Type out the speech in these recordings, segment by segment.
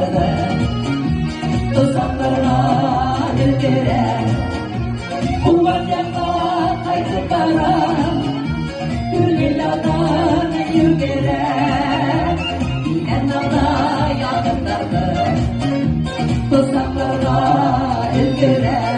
yakınlarda uzaklara ülkere Ulan yakla kaydı kara Gülüladan yügere Binen dağda yakınlarda uzaklara ülkere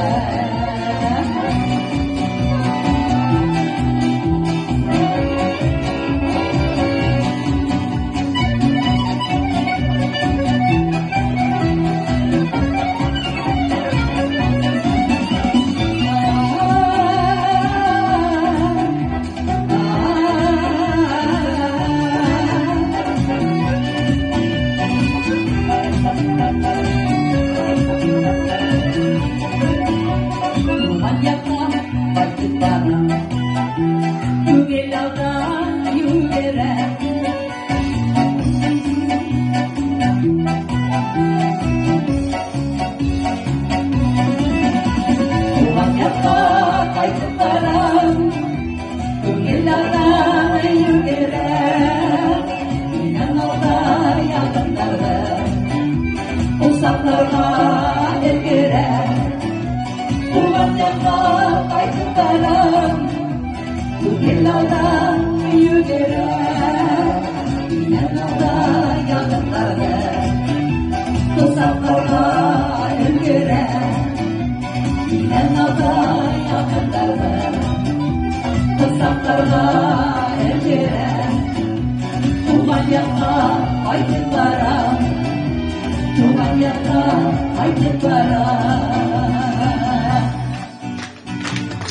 Uzaklara ergere Ulan yakla kayıtlarım Bu yıllarda yügere Binen dağda yakınlarda Uzaklara ergere Binen dağda yakınlarda Uzaklara ergere Ulan yakla kayıtlarım Tuhan yang tak baik para